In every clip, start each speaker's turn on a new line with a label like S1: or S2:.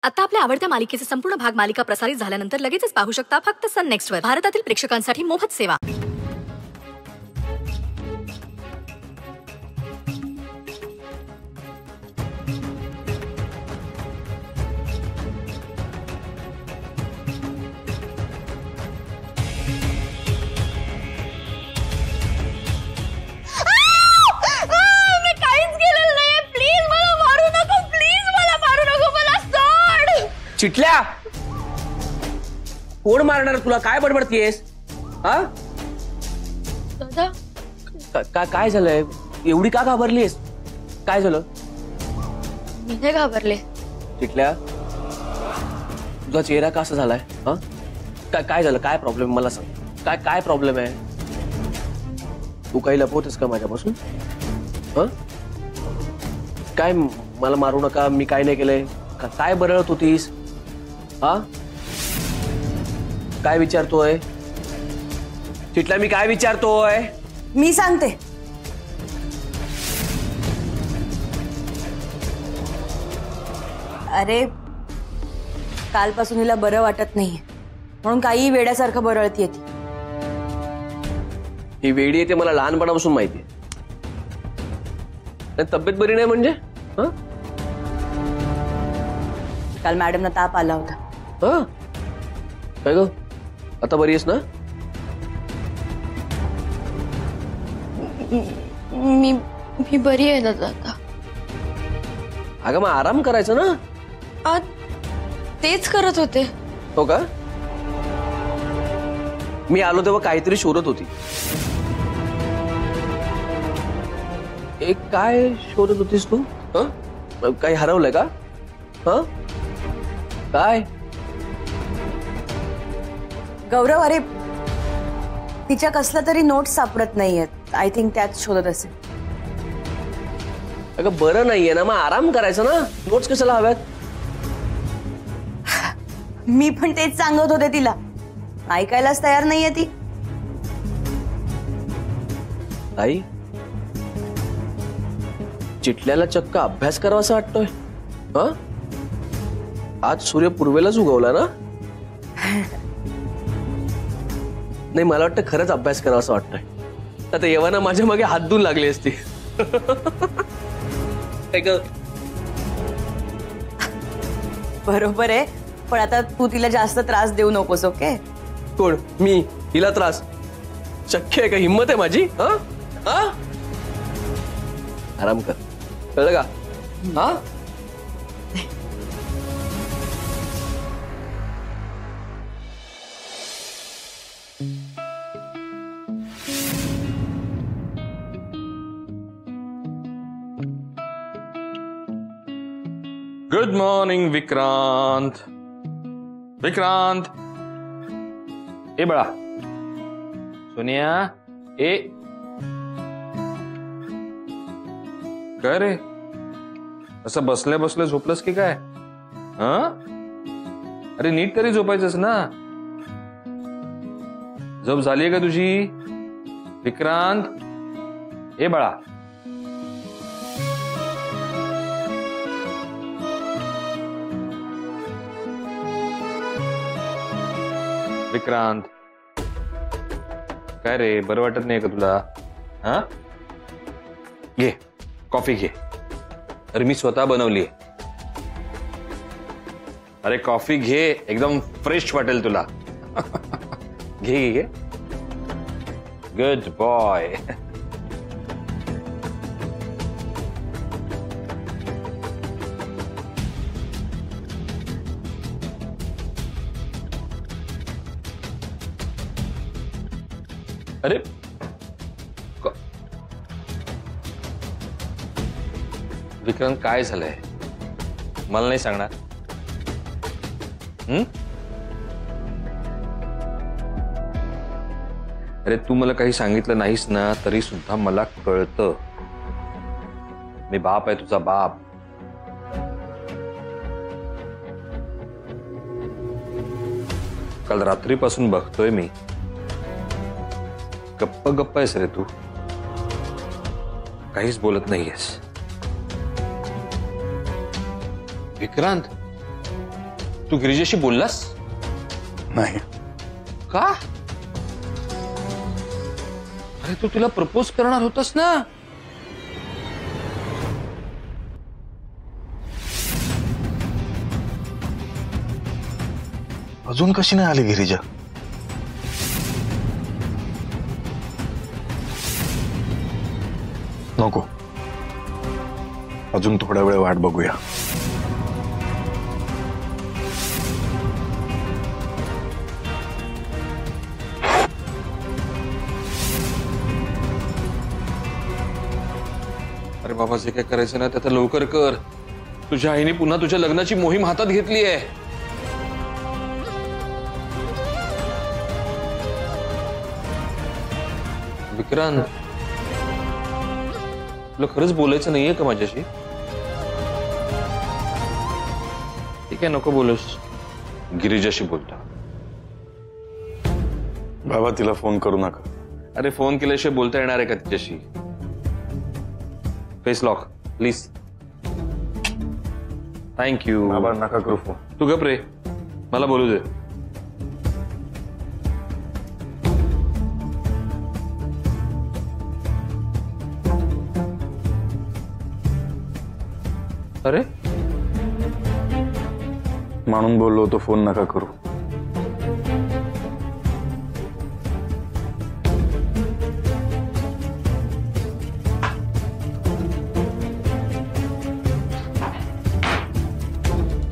S1: आता आपल्या आवडत्या मालिकेचे संपूर्ण भाग मालिका प्रसारित झाल्यानंतर लगेचच पाहू शकता फक्त सन नेक्स्ट वर. भारतातील प्रेक्षकांसाठी मोफत सेवा.
S2: चिटल्या कोण मारणार तुला? काय बडबडतीयस? हा
S1: दादा
S2: काय झालंय? एवढी का घाबरलीयस? काय झालं?
S1: मी नाही घाबरले.
S2: चिटल्या तुझा चेहरा कसा झालाय? हा काय झालं? काय प्रॉब्लेम मला सांग. काय प्रॉब्लेम आहे? तू काही लपवतेस का माझ्यापासून? हा काय? मला मारू नका, मी काय नाही केलंय. काय बरळत होतीस? हा काय विचारतोय? चिटल्या मी काय विचारतोय?
S3: मी सांगते. अरे कालपासून हिला बरं वाटत नाहीये म्हणून काही वेड्यासारखं बरळतीये ती.
S2: ही वेडी येते मला लहानपणापासून माहितीये. तब्येत बरी नाही म्हणजे?
S3: काल मॅडमना ताप आला होता.
S2: काय ग? आता बरी आहेस ना?
S1: मी बरी आहे दादा आता.
S2: अगं मग आराम करायचं ना.
S1: आज तेच करत होते.
S2: हो का? मी आलो तेव्हा काहीतरी शोधत होती. एक काय शोधत होतीस तू? काही हरवलंय का? काय?
S3: गौरव अरे तिच्या कसला तरी नोट्स सापडत नाहीयेत. आय थिंक त्याच शोधत असेल.
S2: अगं बरं नाहीये ना, मग आराम करायचं ना. नोट्स कशाला हव्यात?
S3: मी पण तेच सांगत होते तिला. ऐकायलाच तयार नाहीये ती.
S2: आई चिटल्याला चक्क अभ्यास करावा असं वाटतोय. आज सूर्य पूर्वेलाच उगवला ना? नाही मला वाटतं खरंच अभ्यास करावा असं वाटतंय. आता येवाना माझ्या मागे हात धुवून लागली असती.
S3: बरोबर आहे पण आता तू तिला जास्त त्रास देऊ नकोस. ओके?
S2: कोण? मी? हिला त्रास शक्य आहे का? हिम्मत आहे माझी? आराम कर. कळलं का?
S4: Good morning Vikrant. विक्रांत ए बड़ा सोनिया ए काय रे असं बसल्या बसल्या झोपलंस की काय? अरे नीट तरी झोपायचंस ना. झोप झालीये का तुझी? विक्रांत ए बाळा. विक्रांत काय रे बरं वाटत नाही का तुला? घे कॉफी घे. अरे मी स्वतः बनवली. अरे कॉफी घे एकदम फ्रेश वाटेल तुला. घे घे. Good boy. अरे विक्रांत काय झालंय मला नाही सांगणार? अरे तू मला काही सांगितलं नाहीस ना तरी सुद्धा मला कळतं. मी बाप आहे तुझा बाप. काल रात्रीपासून बघतोय मी. गप्प गप्प आहेस रे तू. काहीच बोलत नाहीयेस. विक्रांत तू गिरिजाशी बोललास?
S5: नाही.
S4: का? अरे तू तिला प्रपोज करणार होतास ना?
S5: अजून कशी नाही आली गिरिजा? नको, अजून थोडा वेळ वाट बघूया.
S4: अरे बाबा, जे काय करायचं ना ते आता लवकर कर. तुझ्या आईने पुन्हा तुझ्या लग्नाची मोहीम हातात घेतली आहे. विक्रांत, तुला खरंच बोलायचं नाहीये का माझ्याशी? ठीक आहे, नको बोलूस. गिरिजाशी बोलता.
S5: बाबा, तिला फोन करू नका.
S4: अरे फोन केल्याशिवाय बोलता येणार आहे का तिच्याशी? Face lock please. थँक्यू.
S5: बाबा, नका करू फोन.
S4: तू गप रे, मला बोलू दे. अरे
S5: म्हणून बोललो होतो फोन नका करू.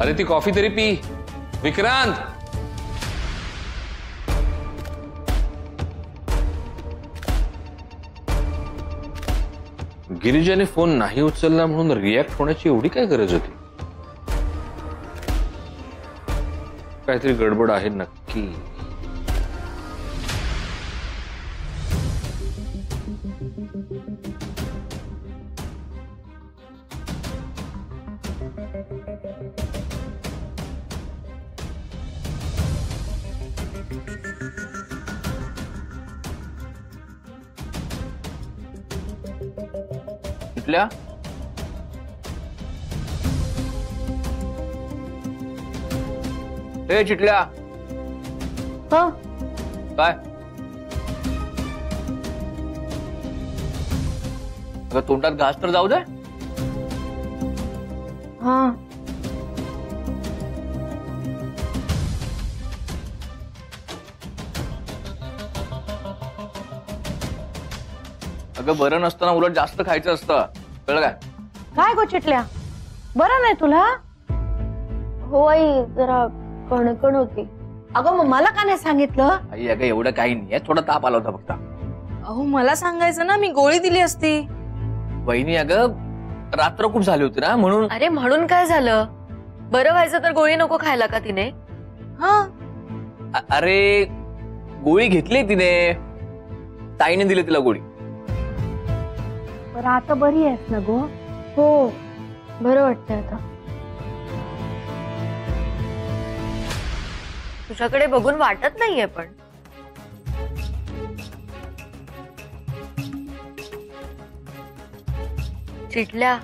S4: अरे ती कॉफी तरी पी विक्रांत. गिरिजाने फोन नाही उचलला म्हणून रिॲक्ट होण्याची एवढी काय गरज होती? काहीतरी गडबड आहे नक्की.
S2: चिटल्या, ए चिटल्या. काय अगं, तोंडात घास तर जाऊ दे. अगं, बरं नसताना उलट जास्त खायचं असतं, कळलं काय?
S3: काय गो चिटल्या, बरं नाही तुला?
S6: हो आई, जरा कणकण होती.
S3: अगं, मग मला का नाही सांगितलं?
S2: आई अगं, एवढं काही नाहीये, थोडा ताप आला होता फक्त.
S7: अहो, मला सांगायचं ना, मी गोळी दिली असती.
S2: वहिनी अगं, रात्र खूप झाली होती ना, म्हणून.
S6: अरे म्हणून काय झालं? बरं व्हायचं तर गोळी नको खायला का तिने?
S2: अरे गोळी घेतली तिने, ताईने दिली तिला गोळी.
S3: बरं, आता बरी आहेस ना गो?
S6: हो, बरं वाटतंय आता. तुझ्याकडे बघून वाटत नाहीये पण. चिटल्या,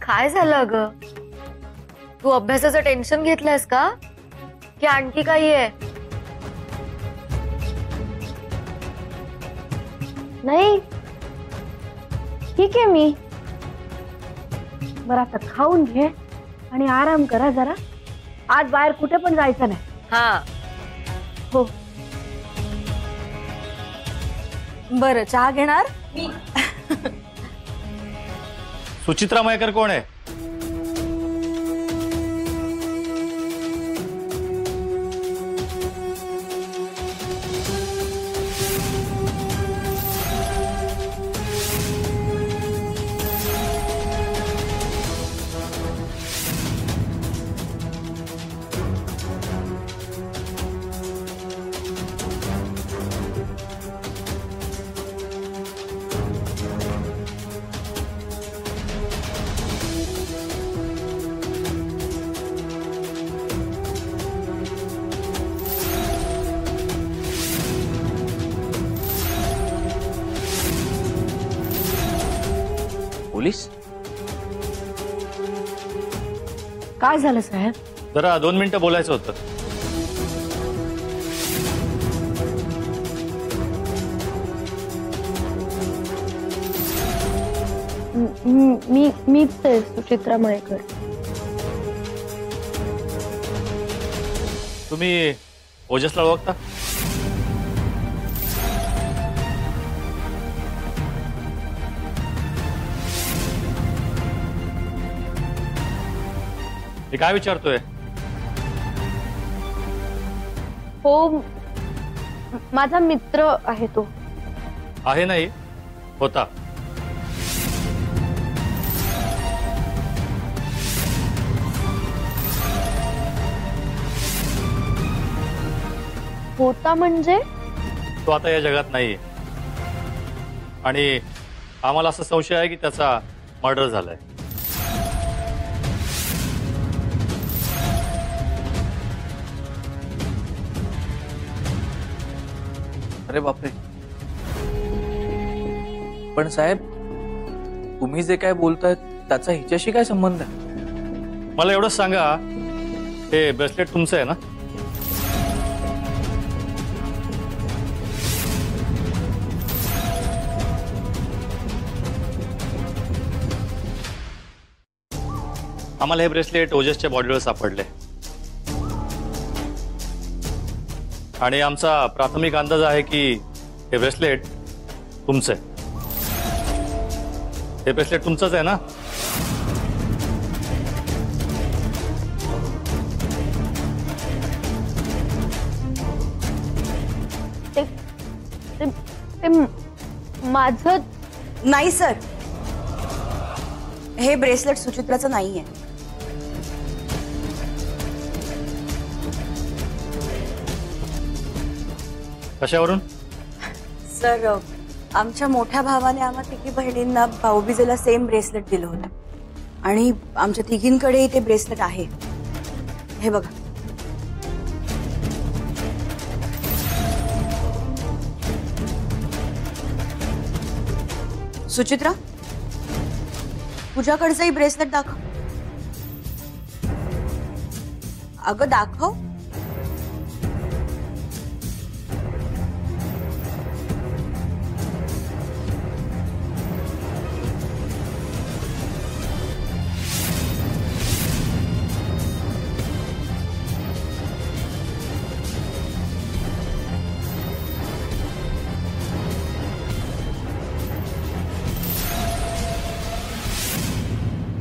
S6: काय झालं अगं? तू अभ्यासाचं टेन्शन घेतलंयस का? की आणखी काही आहे?
S3: नाही, ठीक आहे मी. बरं, आता खाऊन घे आणि आराम करा जरा. आज बाहेर कुठे पण जायचं नाही.
S6: हा,
S3: हो.
S7: बरं, चहा घेणार?
S8: सुचित्रा मयेकर कोण आहे?
S2: पोलीस?
S3: काय झालं साहेब?
S8: जरा 2 मिनिटं बोलायचं होतं.
S3: मीच आहे सुचित्रा मयेकर.
S8: तुम्ही ओजसला ओळखता? मी काय विचारतोय?
S3: हो, माझा मित्र आहे तो.
S8: आहे नाही, होता.
S3: होता म्हणजे?
S8: तो आता या जगात नाहीये आणि आम्हाला असा संशय आहे की त्याचा मर्डर झालाय.
S2: अरे बापरे. पण साहेब, तुम्ही जे काय बोलताय त्याचा हिच्याशी काय संबंध आहे?
S8: मला एवढंच सांगा, ते ब्रेसलेट तुमचं आहे ना? आम्हाला हे ब्रेसलेट ओजसच्या बॉडीवर सापडले आणि आमचा प्राथमिक अंदाज आहे की हे ब्रेसलेट तुमचं आहे. हे ब्रेसलेट तुमचंच आहे ना?
S3: माझं
S9: नाही सर, हे ब्रेसलेट सुचित्राचं नाहीये.
S8: कशावरून?
S9: सर, आमच्या मोठ्या भावाने आम्हा तिघी बहिणींना भाऊबीजेला सेम ब्रेसलेट दिलं होतं आणि आमच्या तिघींकडेही ते ब्रेसलेट आहे. हे बघा. सुचित्रा, तुझ्याकडचंही ब्रेसलेट दाखव. अगं दाखव.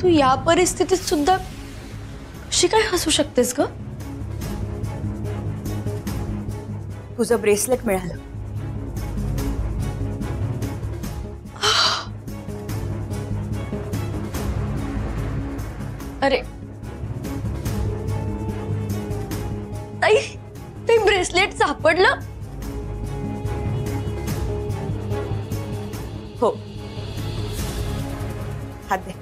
S7: तू या परिस्थितीत सुद्धा कशी काय हसू शकतेस ग?
S9: तुझं ब्रेसलेट मिळालं.
S7: अरे ताई, ते ब्रेसलेट सापडलं?
S9: हो. हात दे.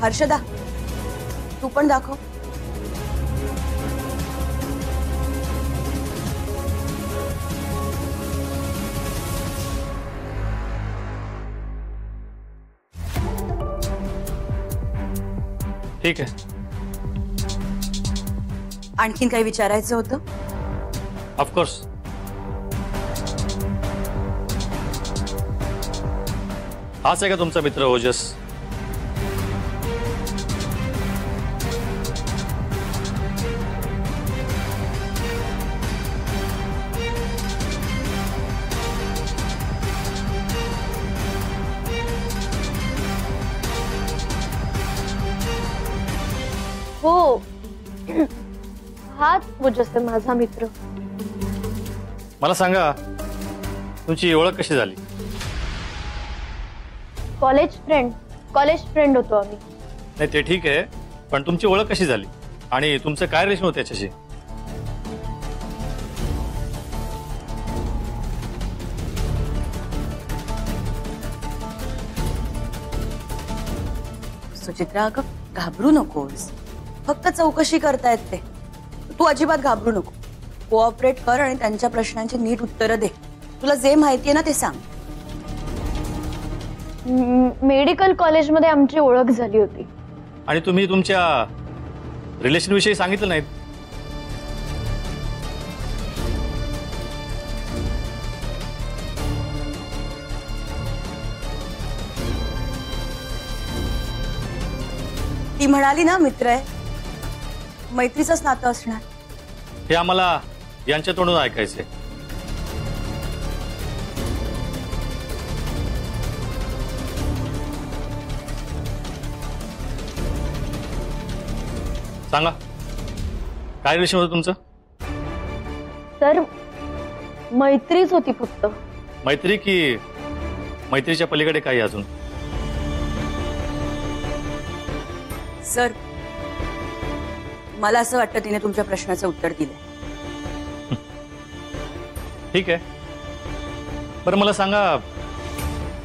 S9: हर्षदा, तू पण दाखव.
S8: ठीक आहे.
S9: आणखीन काही विचारायचं होतं?
S8: ऑफकोर्स. हाच आहे का तुमचा मित्र ओजस?
S3: हो, हाच ओजस आहे माझा मित्र.
S8: मला सांगा, तुमची ओळख कशी झाली?
S3: कॉलेज फ्रेंड होतो आम्ही.
S8: नाही ते ठीक आहे, पण तुमची ओळख कशी झाली आणि तुमचं काय रिलेशन होतं त्याच्याशी?
S9: सुचित्रा, अगं घाबरू नकोस. फक्त चौकशी करतायत ते. तू अजिबात घाबरू नको. कोऑपरेट कर आणि त्यांच्या प्रश्नांची नीट उत्तरं दे. तुला जे माहितीये ना ते सांग.
S3: मेडिकल कॉलेजमध्ये आमची ओळख झाली होती.
S8: आणि तुम्ही तुमच्या रिलेशन विषयी सांगितलं नाहीत.
S9: ती म्हणाली ना मित्र आहे, मैत्रीचंच नातं असणार.
S8: हे आम्हाला यांच्या तोंडून ऐकायचंय. सांगा, काय रिलेशन होतं तुमचं?
S3: सर मैत्रीच होती फक्त.
S8: मैत्री की मैत्रीच्या पलीकडे काही अजून?
S9: सर मला असं वाटतं तिने तुमच्या प्रश्नाचं उत्तर दिलं.
S8: ठीक आहे. बरं मला सांगा,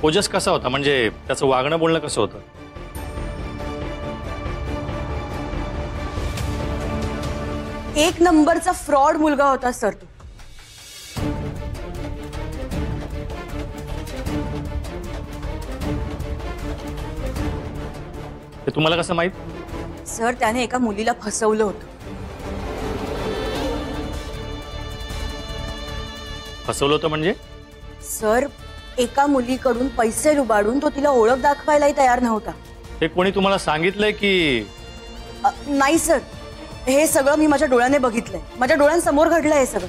S8: ओजस कसा होता? म्हणजे त्याचं वागणं बोलणं कसं होतं?
S9: एक नंबरचा फ्रॉड मुलगा होता सर तू.
S8: ते तुम्हाला कसं माहित?
S9: सर त्याने एका मुलीला फसवलं होतं.
S8: फसवलं होतं म्हणजे?
S9: सर एका मुलीकडून पैसे लुबाडून तो तिला ओळख दाखवायलाही तयार नव्हता.
S8: हे कोणी तुम्हाला सांगितलंय की?
S9: नाही सर, हे सगळं मी माझ्या डोळ्याने बघितलंय. माझ्या डोळ्यांसमोर घडलंय हे सगळं.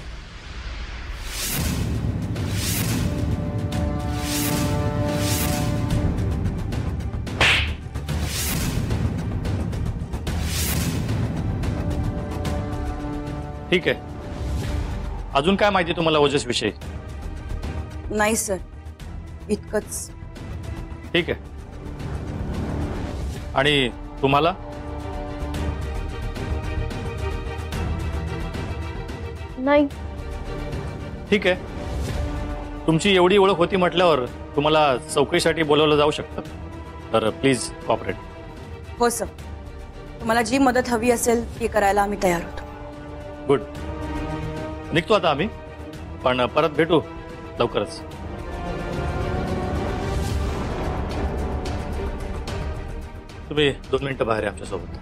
S8: ठीक आहे. अजून काय माहिती तुम्हाला ओजस विषयी?
S9: नाही सर, इतकंच.
S8: ठीक आहे. आणि तुम्हाला?
S3: नाही.
S8: ठीक आहे. तुमची एवढी ओळख होती म्हटल्यावर तुम्हाला चौकशीसाठी बोलवलं जाऊ शकतं. तर प्लीज कॉपरेट.
S9: हो सर, तुम्हाला जी मदत हवी असेल ती करायला आम्ही तयार होतो.
S8: गुड. निघतो आता आम्ही, पण परत भेटू लवकरच. तुम्ही 2 मिनिटं बाहेर आहे आमच्यासोबत.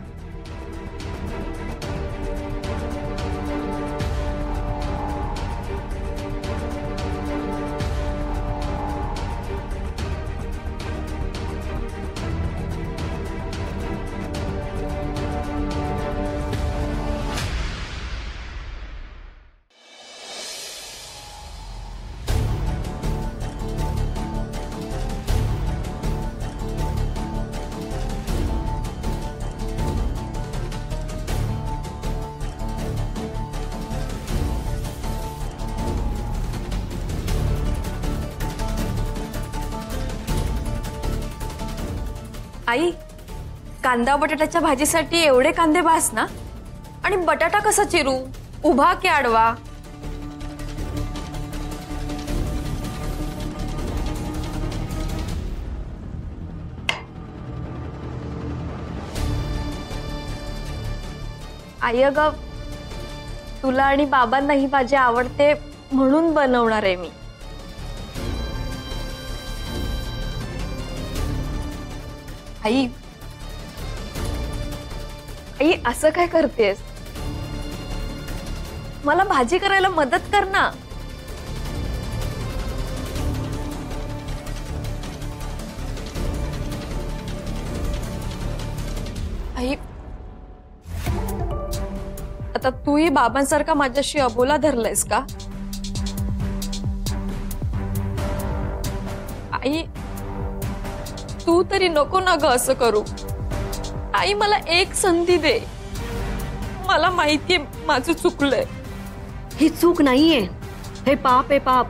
S7: आई, कांदा बटाट्याच्या भाजीसाठी एवढे कांदे बास ना? आणि बटाटा कसा चिरू? उभा की आडवा? आई अगं, तुला आणि बाबांनाही भाजी आवडते म्हणून बनवणार आहे मी. आई, आई असं काय करतेस? मला भाजी करायला मदत कर ना. आई, आता तूही बाबांसारखा माझ्याशी अबोला धरलायस का? आई, तू तरी नको ना ग असं करू. आई मला एक संधी दे. मला माहितीये माझं चुकलंय.
S3: ही चूक नाहीये, हे पाप आहे, पाप.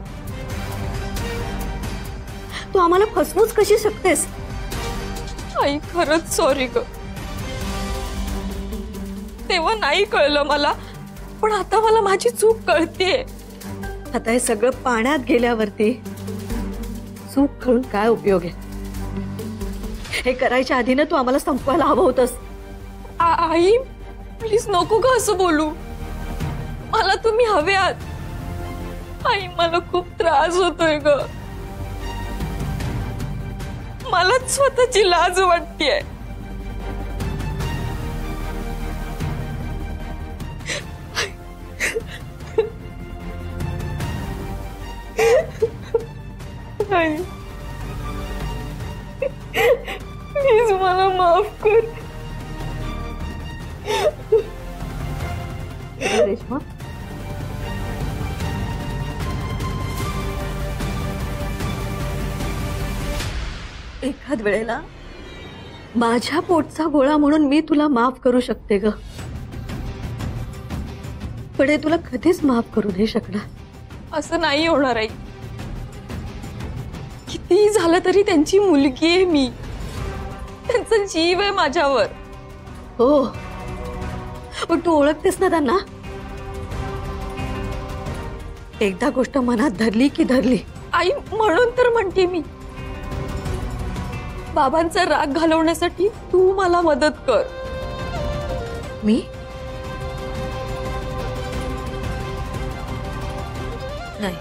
S3: तू आम्हाला फसवूच कशी शकतेस?
S7: आई खरंच सॉरी ग. तेव्हा नाही कळलं मला, पण आता मला माझी चूक कळतेय.
S3: आता हे सगळं पाण्यात गेल्यावरती चूक कळून काय उपयोग आहे? हे करायच्या आधी ना तू आम्हाला संपवायला हवं होतंस.
S7: आई प्लीज नको ग असं बोलू. तुम्ही हवे आहात. आई मला खूप त्रास होतोय ग. मलाच स्वतःची लाज वाटतेय. प्लीज मला माफ कर.
S3: रेश्मा, एखाद वेळेला माझ्या पोटचा गोळा म्हणून मी तुला माफ करू शकते ग, पण हे तुला कधीच माफ करू नाही शकणार.
S7: असं नाही होणार आई. किती झालं तरी त्यांची मुलगी आहे मी. त्यांचा जीव आहे माझ्यावर.
S3: हो, पण तू ओळखतेस ना त्यांना. एकदा गोष्ट मनात धरली की धरली.
S7: आई म्हणून तर म्हणते मी, बाबांचा राग घालवण्यासाठी तू मला मदत कर.
S3: मी नाही,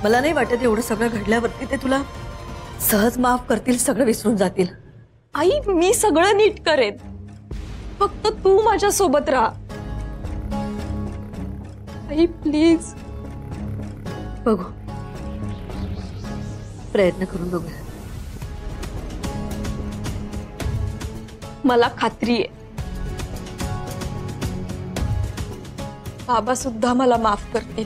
S3: मला नाही वाटत एवढं सगळं घडल्यावरती ते तुला सहज माफ करतील, सगळं विसरून जातील.
S7: आई मी सगळं नीट करेन, फक्त तू माझ्या सोबत राहा. आई प्लीज.
S3: बघू, प्रयत्न करून बघूया.
S7: मला खात्री आहे बाबा सुद्धा मला माफ करतील.